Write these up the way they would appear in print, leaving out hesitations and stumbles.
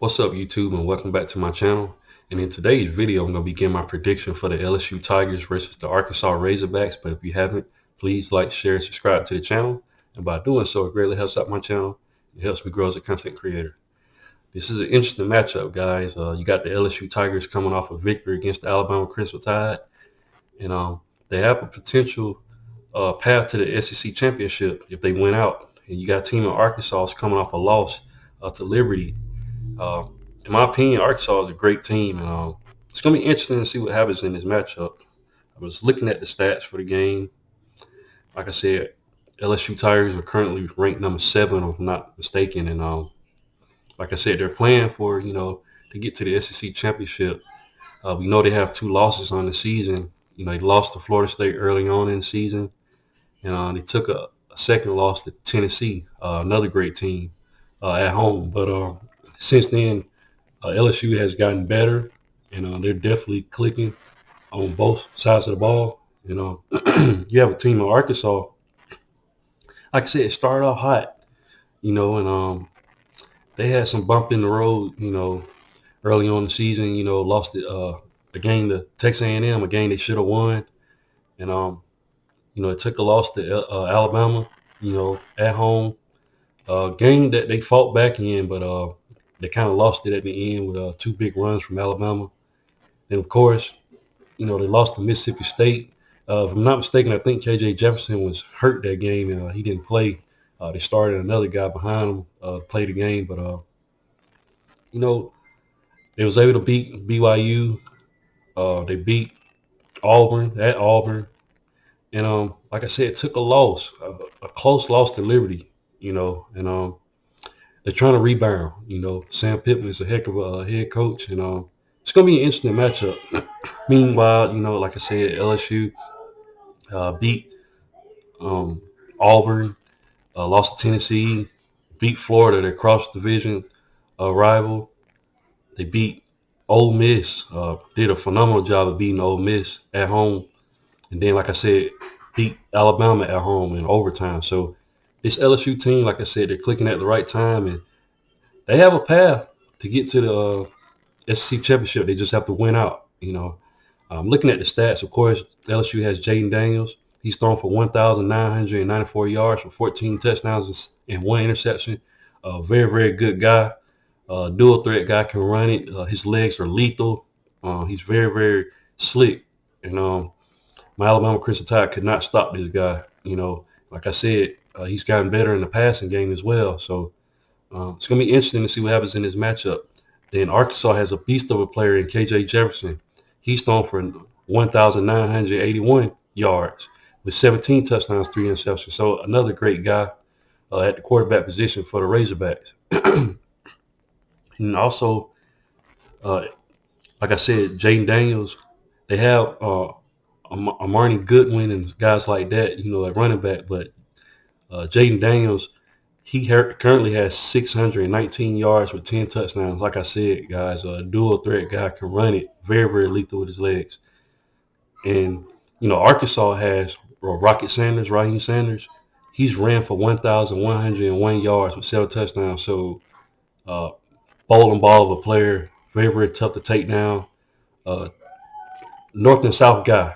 What's up, YouTube, and welcome back to my channel. And in today's video, I'm going to be giving my prediction for the LSU Tigers versus the Arkansas Razorbacks. But if you haven't, please like, share, and subscribe to the channel. And by doing so, it greatly helps out my channel. It helps me grow as a content creator. This is an interesting matchup, guys. You got the LSU Tigers coming off a victory against the Alabama Crimson Tide. And they have a potential path to the SEC championship if they win out. And you got a team in Arkansas coming off a loss to Liberty. Uh, in my opinion, Arkansas is a great team, and it's going to be interesting to see what happens in this matchup. I was looking at the stats for the game. Like I said, LSU Tigers are currently ranked number 7, if I'm not mistaken, and like I said, they're playing for to get to the SEC championship. We know they have 2 losses on the season. They lost to Florida State early on in the season, and they took a second loss to Tennessee, another great team at home. But since then, LSU has gotten better, and they're definitely clicking on both sides of the ball. You have a team in Arkansas. Like I said, it started off hot, and they had some bump in the road, early on in the season. Lost a game to Texas A&M, a game they should have won, and it took a loss to Alabama, at home. Game that they fought back in, but they kind of lost it at the end with 2 big runs from Alabama. And of course, they lost to Mississippi State. If I'm not mistaken, I think KJ Jefferson was hurt that game, and he didn't play. They started another guy behind him to play the game, but they was able to beat BYU. They beat Auburn at Auburn, and like I said, it took a loss, a close loss to Liberty. And they're trying to rebound. Sam Pittman is a heck of a head coach, and it's going to be an interesting matchup. Meanwhile, like I said, LSU beat Auburn, lost to Tennessee, beat Florida, their cross-division rival. They beat Ole Miss, did a phenomenal job of beating Ole Miss at home. And then, like I said, beat Alabama at home in overtime. So this LSU team, like I said, they're clicking at the right time, and they have a path to get to the SEC championship. They just have to win out. Looking at the stats, of course, LSU has Jaden Daniels. He's thrown for 1,994 yards for 14 touchdowns and 1 interception. Very, very good guy. Dual threat guy, can run it. His legs are lethal. He's very, very slick. And my Alabama Crimson Tide could not stop this guy. Like I said, he's gotten better in the passing game as well. So it's going to be interesting to see what happens in this matchup. Then Arkansas has a beast of a player in KJ Jefferson. He's thrown for 1,981 yards with 17 touchdowns, 3 interceptions. So another great guy at the quarterback position for the Razorbacks. And also, like I said, Jaden Daniels, they have Amari Goodwin and guys like that, at running back. But Jaden Daniels, he currently has 619 yards with 10 touchdowns. Like I said, guys, a dual threat guy, can run it. Very, very lethal with his legs. And, Arkansas has Raheem Sanders. He's ran for 1,101 yards with 7 touchdowns. So, bowling ball of a player, very, very tough to take down. North and South guy,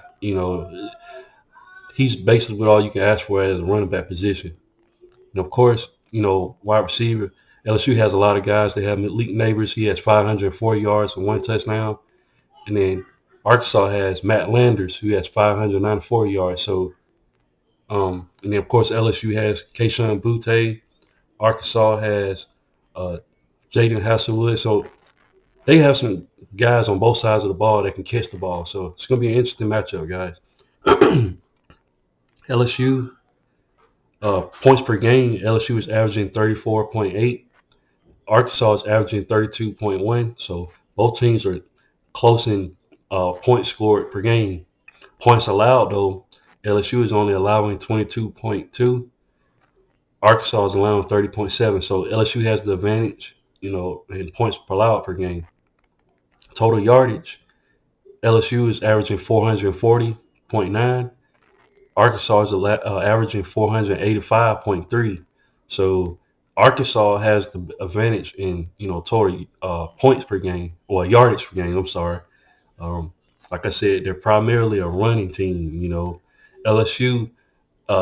he's basically what all you can ask for as a running back position. And of course, wide receiver, LSU has a lot of guys. They have Malik Neighbors. He has 504 yards and 1 touchdown. And then Arkansas has Matt Landers, who has 594 yards. So, and then of course LSU has Keyshawn Butte. Arkansas has Jaden Hasselwood. So they have some guys on both sides of the ball that can catch the ball. So it's going to be an interesting matchup, guys. LSU. Points per game, LSU is averaging 34.8. Arkansas is averaging 32.1. So both teams are close in points scored per game. Points allowed, though, LSU is only allowing 22.2. Arkansas is allowing 30.7. So LSU has the advantage, in points per allowed per game. Total yardage, LSU is averaging 440.9. Arkansas is averaging 485.3. So Arkansas has the advantage in total points per game or yardage per game. I'm sorry. Um, like I said, they're primarily a running team. LSU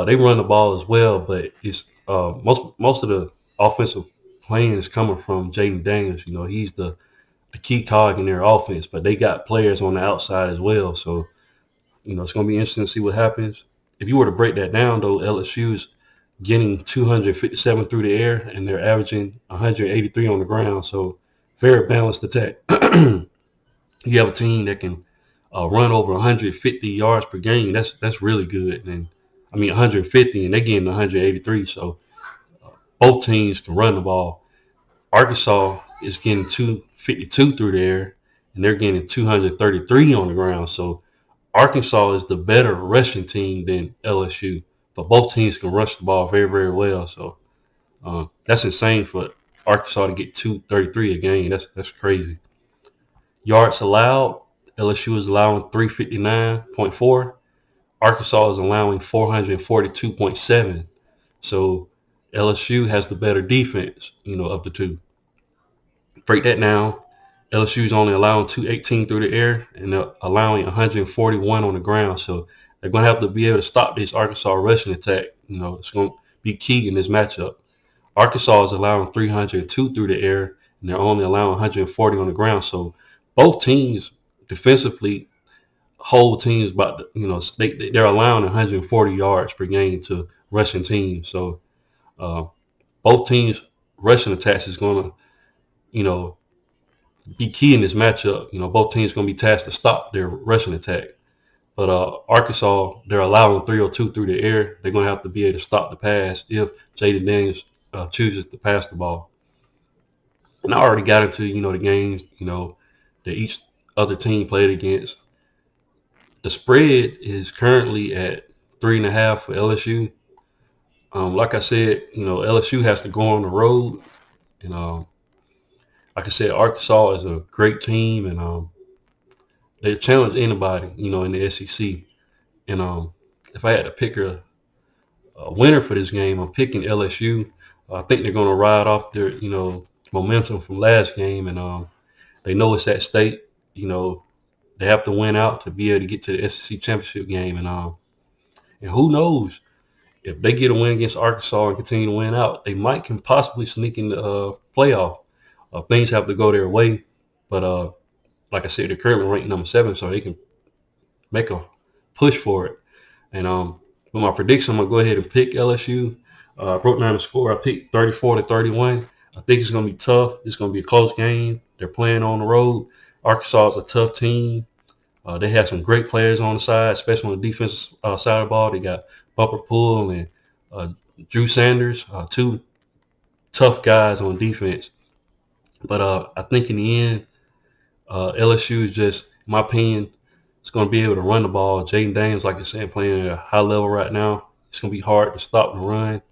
they run the ball as well, but it's most of the offensive playing is coming from Jaden Daniels. He's the key cog in their offense, but they got players on the outside as well. So it's going to be interesting to see what happens. If you were to break that down, though, LSU is getting 257 through the air, and they're averaging 183 on the ground. So very balanced attack. You have a team that can run over 150 yards per game. That's really good. And I mean 150, and they're getting 183. So both teams can run the ball. Arkansas is getting 252 through the air, and they're getting 233 on the ground. So Arkansas is the better rushing team than LSU, but both teams can rush the ball very, very well. So that's insane for Arkansas to get 233 a game. That's crazy. Yards allowed, LSU is allowing 359.4. Arkansas is allowing 442.7. So LSU has the better defense, of the two. Break that down. LSU is only allowing 218 through the air, and they're allowing 141 on the ground. So they're going to have to be able to stop this Arkansas rushing attack. It's going to be key in this matchup. Arkansas is allowing 302 through the air, and they're only allowing 140 on the ground. So both teams defensively hold teams about, they're allowing 140 yards per game to rushing teams. So both teams rushing attacks is going to, be key in this matchup. Both teams going to be tasked to stop their rushing attack. But Arkansas, they're allowing 302 through the air. They're going to have to be able to stop the pass if Jaden Daniels chooses to pass the ball. And I already got into, the games, that each other team played against. The spread is currently at 3.5 for LSU. Like I said, LSU has to go on the road. And like I said, Arkansas is a great team, and they challenge anybody, in the SEC. And if I had to pick a winner for this game, I'm picking LSU. I think they're going to ride off their, momentum from last game, and they know it's at stake. They have to win out to be able to get to the SEC championship game, and who knows if they get a win against Arkansas and continue to win out, they might can possibly sneak in the playoff. Things have to go their way, but like I said, they're currently ranked number 7, so they can make a push for it. And with my prediction, I'm gonna go ahead and pick LSU. I broke down the score. I picked 34-31. I think it's gonna be tough. It's gonna be a close game. They're playing on the road. Arkansas is a tough team. They have some great players on the side, especially on the defensive side of the ball. They got Bumper Poole and Drew Sanders, two tough guys on defense. But I think in the end, LSU is just, in my opinion, it's going to be able to run the ball. Jaden Daniels, like I said, playing at a high level right now. It's going to be hard to stop the run.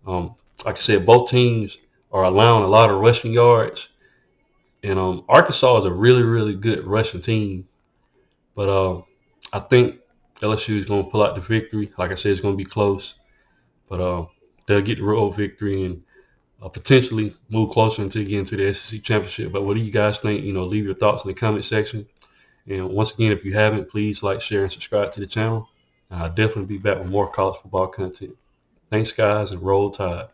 Like I said, both teams are allowing a lot of rushing yards. And Arkansas is a really, really good rushing team. But I think LSU is going to pull out the victory. Like I said, it's going to be close. But they'll get the road victory and potentially move closer until getting to the SEC championship. But what do you guys think? Leave your thoughts in the comment section. And once again, if you haven't, please like, share, and subscribe to the channel. And I'll definitely be back with more college football content. Thanks, guys, and roll tide.